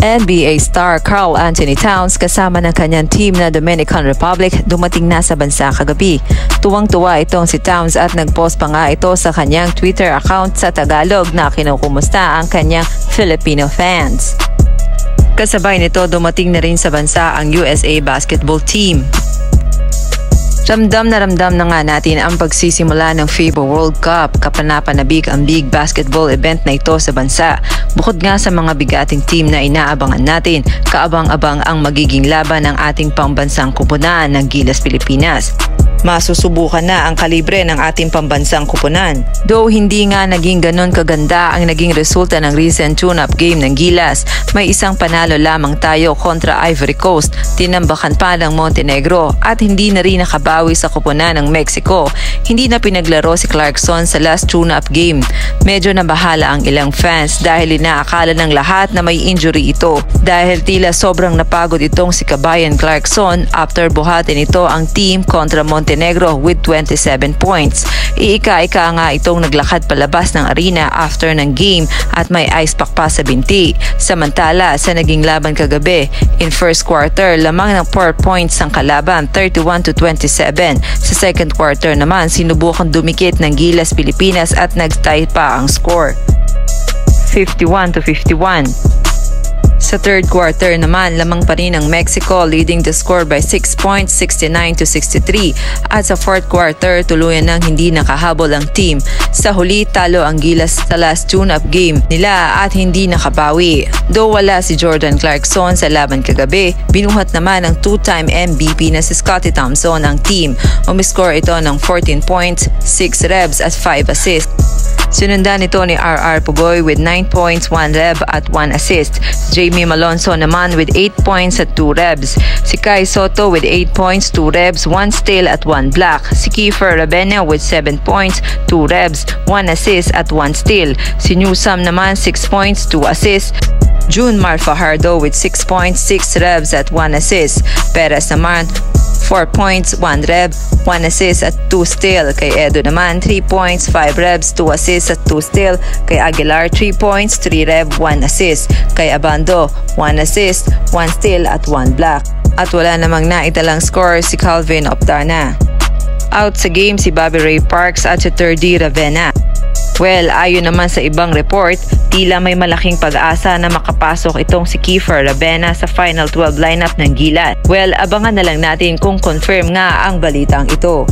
NBA star Karl Anthony Towns kasama ng kanyang team na Dominican Republic dumating na sa bansa kagabi. Tuwang-tuwa itong si Towns at nagpost pa nga ito sa kanyang Twitter account sa Tagalog na kinukumusta ang kanyang Filipino fans. Kasabay nito dumating na rin sa bansa ang USA basketball team. Ramdam na nga natin ang pagsisimula ng FIBA World Cup. Kapanapanabik ang big basketball event na ito sa bansa. Bukod nga sa mga bigating team na inaabangan natin, kaabang-abang ang magiging laban ng ating pambansang kupunan ng Gilas Pilipinas. Masusubukan na ang kalibre ng ating pambansang kupunan. Though hindi nga naging ganon kaganda ang naging resulta ng recent tune-up game ng Gilas, may isang panalo lamang tayo kontra Ivory Coast, tinambakan pa ng Montenegro at hindi na rin nakabawi sa kupunan ng Mexico. Hindi na pinaglaro si Clarkson sa last tune-up game. Medyo nabahala ang ilang fans dahil inaakala ng lahat na may injury ito. Dahil tila sobrang napagod itong si Kabayan Clarkson after buhatin ito ang team kontra Montenegro with 27 points. Iika-ika nga itong naglakad palabas ng arena after ng game at may ice pack pa sa binti. Samantala sa naging laban kagabi, in first quarter lamang ng 4 points ang kalaban, 31-27. Sa second quarter naman sinubukan dumikit ng Gilas Pilipinas at nag-tie pa ang score, 51-51. Sa third quarter naman, lamang pa rin ang Mexico leading the score by 6 points, 69-63. At sa fourth quarter, tuluyan nang hindi nakahabol ang team. Sa huli, talo ang Gilas sa last tune-up game nila at hindi nakabawi. Though wala si Jordan Clarkson sa laban kagabi, binuhat naman ng two-time MVP na si Scottie Thompson ang team. Umiscore ito ng 14 points, 6 rebs at 5 assists. Sinundan ito ni RR Pugoy with 9 points, 1 reb at 1 assist. Jamie Malonzo naman with 8 points at 2 rebs. Si Kai Soto with 8 points, 2 rebs, 1 steal at 1 block. Si Kiefer Rabena with 7 points, 2 rebs, 1 assist at 1 steal. Si Newsome naman 6 points, 2 assists. June Mar Fajardo with 6 points, 6 rebs at 1 assist. Perez naman 4 points, 1 reb, 1 assist at 2 steal. Kay Edo naman 3 points, 5 rebs, 2 assists at 2 steal. Kay Aguilar 3 points, 3 reb, 1 assist. Kay Abando 1 assist, 1 steal at 1 block. At wala namang naitalang score si Calvin Optana. Out sa game si Bobby Ray Parks at si Terdy Ravena. Well, ayon naman sa ibang report, tila may malaking pag-asa na makapasok itong si Kiefer Rabena sa Final 12 lineup ng Gilas. Well, abangan na lang natin kung confirm nga ang balitang ito.